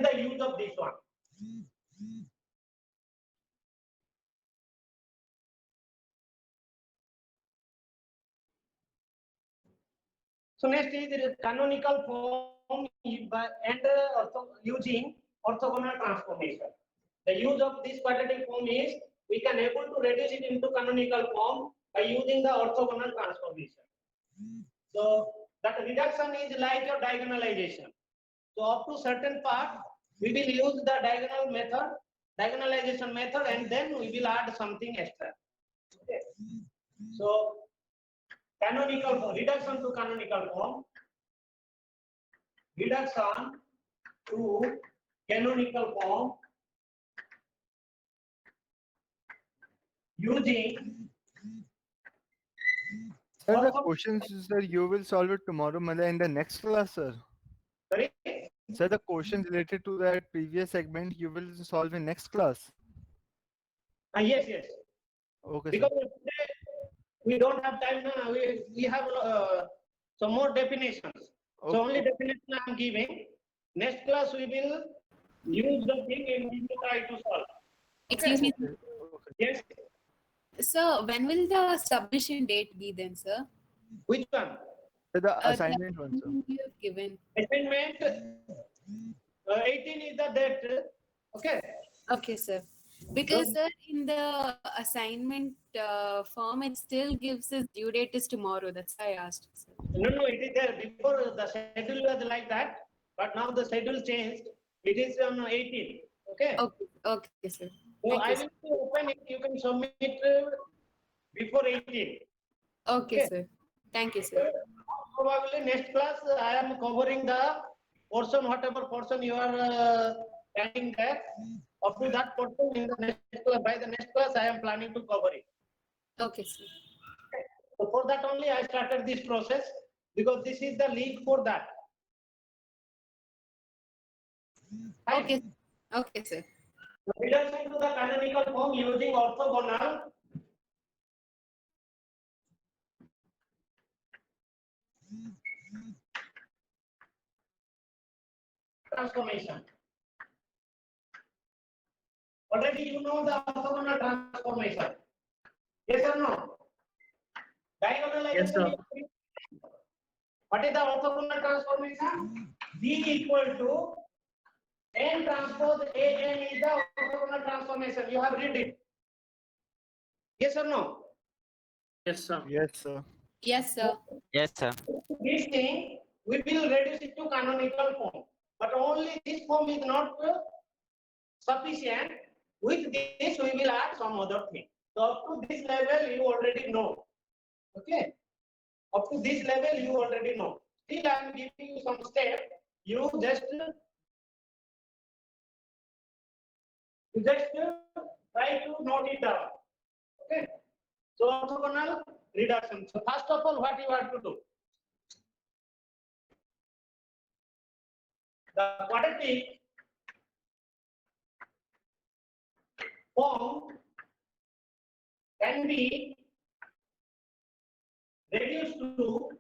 is the use of this one? So next is the canonical form and also using orthogonal transformation. The use of this quadratic form is we can able to reduce it into canonical form by using the orthogonal transformation. So that reduction is like your diagonalization. So up to certain part we will use the diagonalization method, and then we will add something extra. Okay. So canonical form, reduction to canonical form, reduction to canonical form using. Sir, the questions is that you will solve it tomorrow, in the next class, sir. Sorry? Sir, the questions related to that previous segment you will solve in next class. Yes, yes. Okay, Because sir. today we don't have time now. We have some more definitions. So only Okay. definition I am giving. Next class we will use the thing and we will try to solve. Excuse me. Okay. Yes. Sir, when will the submission date be then, sir? Which one? So the The assignment one, sir. assignment you have given. Assignment 18 is the date. Okay. Okay, sir. Because sir, in the assignment form, it still gives us due date is tomorrow. That's why I asked, sir. No, it is there. Before the schedule was like that, but now the schedule changed. It is on 18. Okay. Okay, okay, sir. So Thank I you, sir. will open it. You can submit before 18. Okay, Okay. sir. Thank you, sir. Probably next class I am covering the portion, whatever portion you are planning there. Up to that portion in the next class, by the next class I am planning to cover it. Okay, sir. So for that only I started this process, because this is the link for that. Right? Okay, okay, sir. Reduction to the canonical form using orthogonal transformation. Already you know the orthogonal transformation. Yes or no? Yes, sir. Diagonalization. What is the orthogonal transformation? D equal to N transpose AN is the orthogonal transformation. You have read it. Yes or no? Yes, sir. Yes, sir. Yes, sir. Yes, sir. This thing we will reduce it to canonical form, but only this form is not sufficient. With this we will add some other thing. So up to this level you already know. Okay. Up to this level you already know. Still I am giving you some step. You just try to note it down. Okay. So orthogonal reduction. So first of all, what you have to do? The quadratic form can be reduced to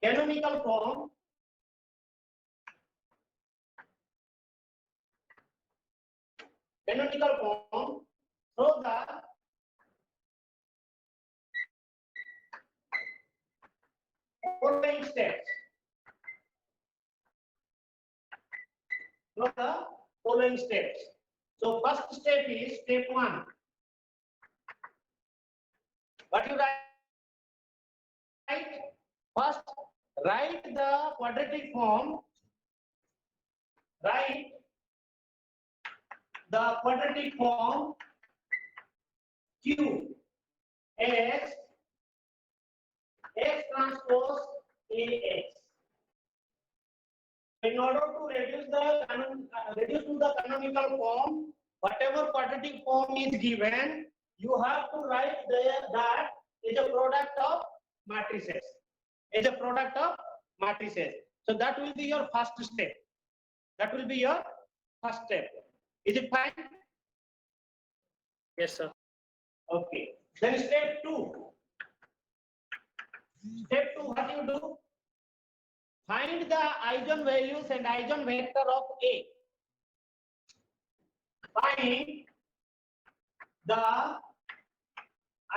canonical form through the following steps. So first step is step 1. What you write? First, write the quadratic form. Write the quadratic form Q as X transpose AX. In order to reduce to the canonical form, whatever quadratic form is given, you have to write there that is a product of matrices. So that will be your first step. Is it fine? Yes, sir. Okay. Then step 2. What you do? find the eigenvalues and eigenvector of A. Find the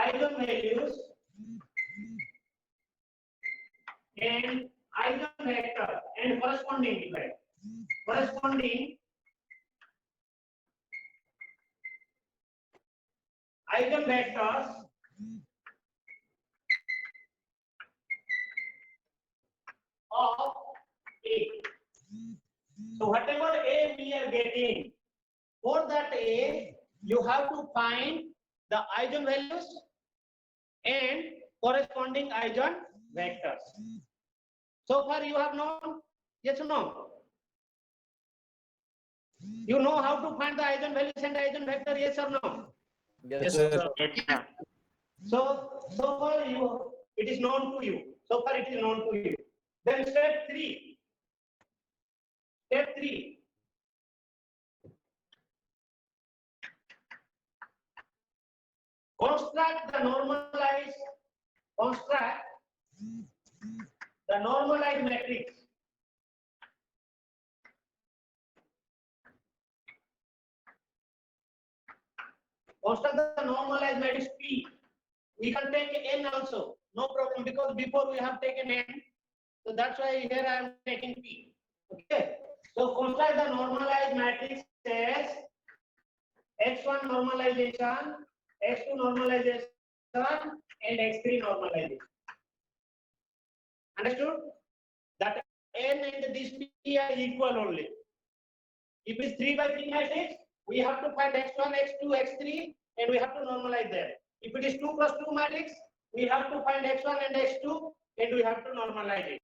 eigenvalues and eigenvector and corresponding divide. Corresponding eigenvectors of A. So whatever A we are getting, for that A, you have to find the eigenvalues and corresponding eigenvectors. So far you have known, yes or no? You know how to find the eigenvalues and eigenvector, yes or no? Yes, sir. Yes, sir. So far it is known to you. So far it is known to you. Then step 3. Step 3. Construct the normalized matrix. Construct the normalized matrix P. We can take N also, no problem, because before we have taken N, so that's why here I am taking P. Okay, so construct the normalized matrix as X1 normalization, X2 normalization, and X3 normalization. Understood? That N and this P are equal only. If it's 3 by 3 matrix, we have to find X1, X2, X3, and we have to normalize them. If it is 2 plus 2 matrix, we have to find X1 and X2, and we have to normalize it.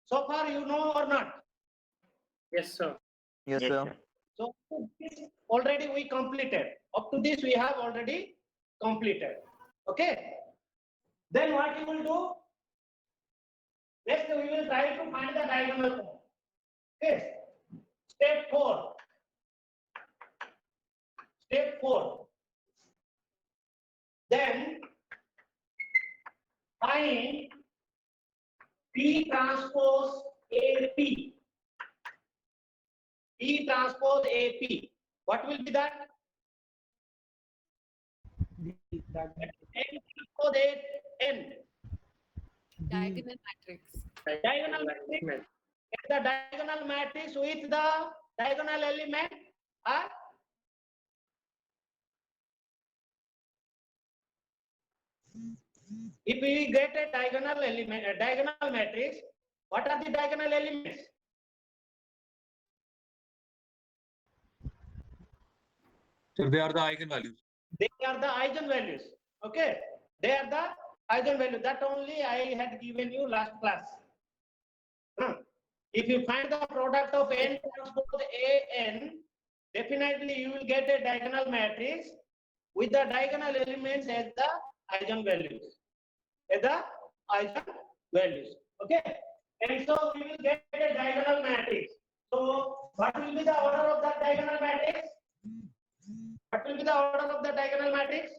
So far, you know or not? Yes, sir. Yes, sir. So this already we completed. Up to this we have already completed. Okay. Then what you will do? Next we will try to find the diagonal form. Yes. Step 4. Step 4. Then find P transpose AP. P transpose AP. What will be that? N transpose N. Diagonal matrix. Diagonal matrix. The diagonal matrix with the diagonal element are if we get a diagonal element, a diagonal matrix, what are the diagonal elements? So they are the eigenvalues. They are the eigenvalues. Okay, they are the eigenvalues. That only I had given you last class. If you find the product of n transpose an, definitely you will get a diagonal matrix with the diagonal elements as the eigenvalues. As the eigenvalues. Okay, and so we will get a diagonal matrix. So what will be the order of that diagonal matrix? What will be the order of the diagonal matrix?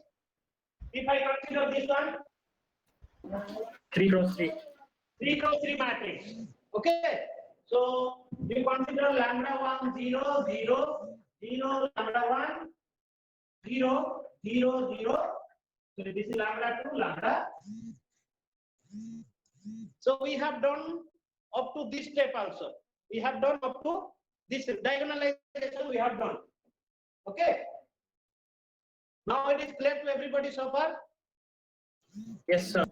If I consider this one, 3 cross 3. 3 cross 3 matrix. Okay. So we consider lambda 1 0 0 0 lambda 1 0 0 0. So this is lambda 2 lambda. So we have done up to this step also. We have done up to this diagonalization we have done. Okay. Now it is clear to everybody so far. Yes, sir.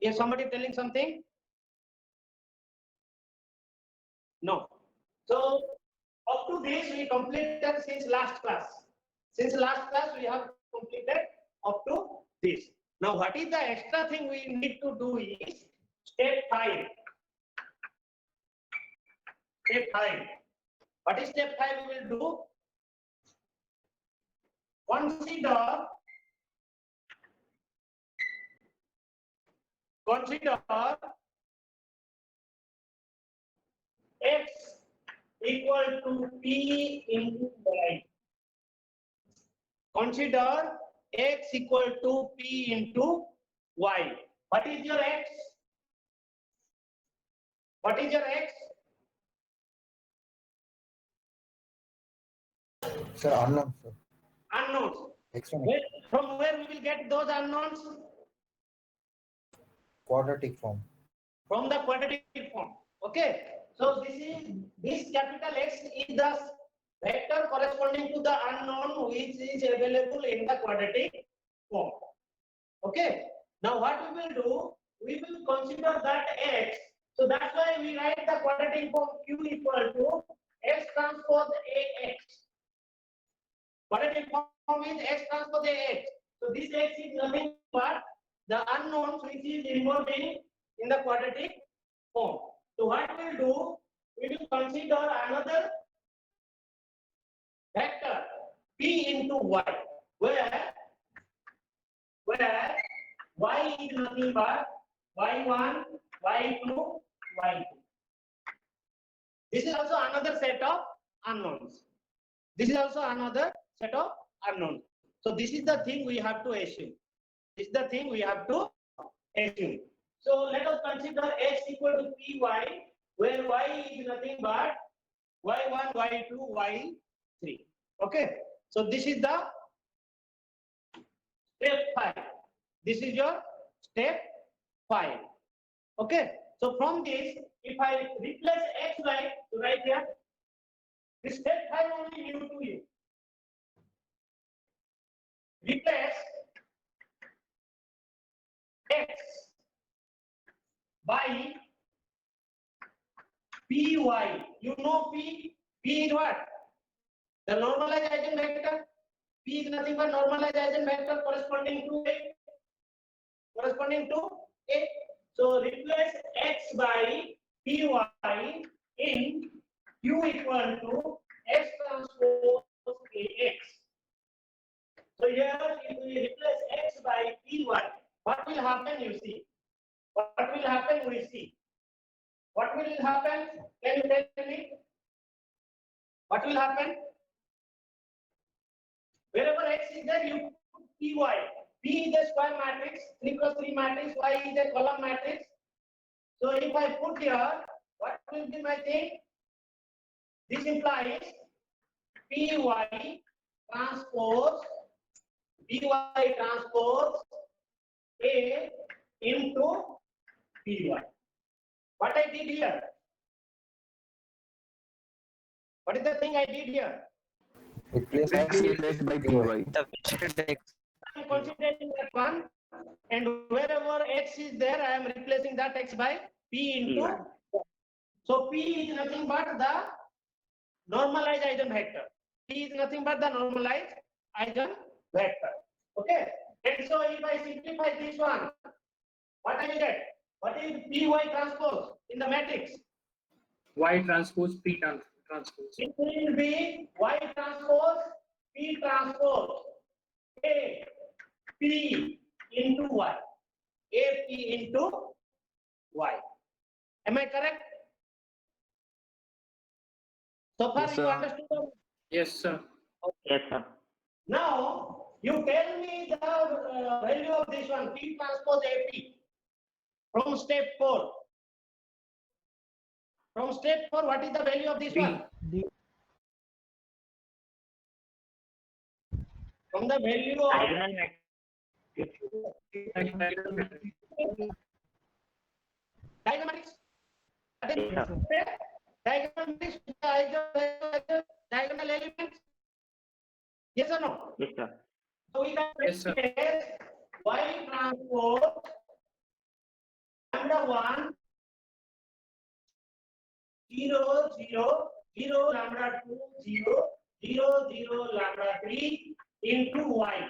Is somebody telling something? No. So up to this we completed since last class. Since last class we have completed up to this. Now what is the extra thing we need to do is step 5. Step 5. What is step 5 we will do? Consider x equal to p into y. Consider x equal to p into y. What is your x? What is your x? Sir, unknown, sir. Unknowns. X1 From where we will get those unknowns? quadratic form. From the quadratic form. Okay. So this capital X is the vector corresponding to the unknown which is available in the quadratic form. Okay. Now what we will do? We will consider that X. So that's why we write the quadratic form Q equal to X transpose AX. Quadratic form is X transpose AX. So this X is nothing but the unknowns which is involved in the quadratic form. So what we will do? We will consider another vector p into y, where y is nothing but y1, y2, y2. This is also another set of unknowns. This is also another set of unknowns. So this is the thing we have to assume. This is the thing we have to assume. So let us consider x equal to py, where y is nothing but y1, y2, y3. Okay. So this is the step 5. This is your step 5. Okay. So from this, if I replace x right here, this step 5 only new to you. Replace x by py. You know p is what? The normalized eigenvector. P is nothing but normalized eigenvector corresponding to a. So replace x by py in q equal to x transpose ax. So here if we replace x by py, what will happen? You see. What will happen? We see. What will happen? Can you tell me? What will happen? Wherever x is there, you put py. P is a square matrix, 3 cross 3 matrix, y is a column matrix. So if I put here, what will be my thing? This implies py transpose a into py. What I did here? What is the thing I did here? Replace X replaced by py. I'm considering that one, and wherever x is there, I am replacing that x by p into. So p is nothing but the normalized eigenvector. P is nothing but the normalized eigenvector. Okay. And so if I simplify this one, what I will get? What is py transpose in the matrix? Y transpose P transpose. It will be y transpose p transpose a p into y. A p into y. Am I correct? So far Yes, you sir. understood? Yes, sir. Yes, sir. Now you tell me the value of this one, p transpose AP from step 4. From step 4, what is the value of this D. one? From the value of Diagonal matrix. diagonal matrix. That is Yes, sir. diagonal matrix, diagonal elements. Yes or no? Yes, sir. So we can Yes, sir. replace y transpose lambda 1 0 0 0 lambda 2 0 0 0 lambda 3 into y.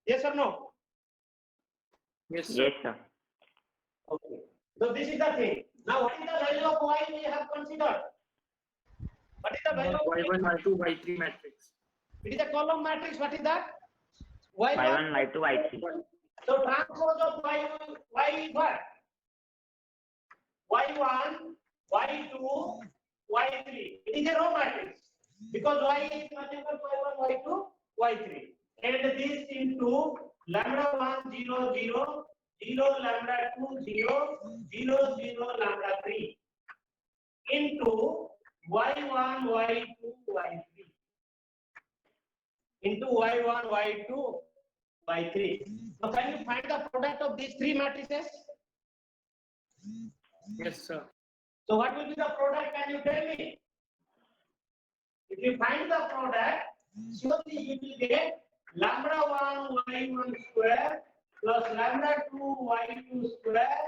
Yes or no? Yes, sir. Yes, sir. Okay. So this is the thing. Now what is the value of y we have considered? What is the value of y? Y1, Y2, Y3 matrix. It is a column matrix. What is that? Y1. Y1, Y2, Y3. So transpose of y is what? Y1, Y2, Y3. It is a row matrix. because y is nothing but y1, y2, y3, and this into lambda 1 0 0 0 lambda 2 0 0 0 lambda 3 into y1 y2 y3 into y1 y2 y3. Now can you find the product of these three matrices? Yes, sir. So what will be the product? Can you tell me? If you find the product, surely you will get lambda 1 y1 square plus lambda 2 y2 square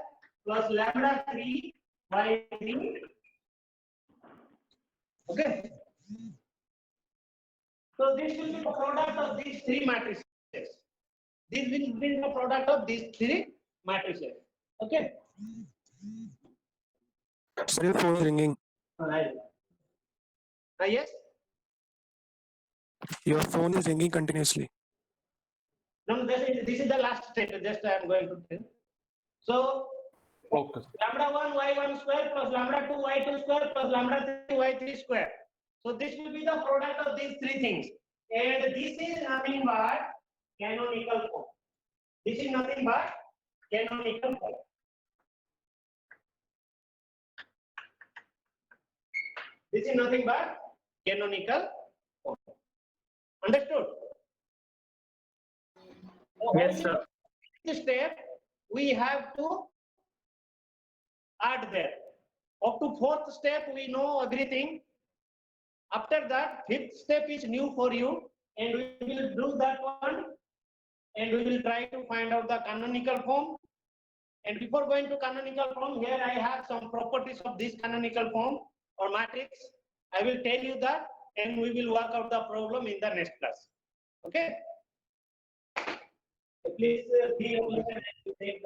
plus lambda 3 y3. Okay. So this will be the product of these three matrices. This will be the product of these three matrices. Okay. Sir, your phone is ringing. Right. Yes. Your phone is ringing continuously. No, this is the last step. Just I am going to tell. So Okay. lambda 1 y1 square plus lambda 2 y2 square plus lambda 3 y3 square. So this will be the product of these three things. And this is nothing but canonical form. This is nothing but canonical form. This is nothing but canonical form. Understood? Yes, sir. This step we have to add there. Up to fourth step we know everything. After that, fifth step is new for you, and we will do that one, and we will try to find out the canonical form. And before going to canonical form, here I have some properties of this canonical form or matrix. I will tell you that, and we will work out the problem in the next class. Okay? Please be patient and take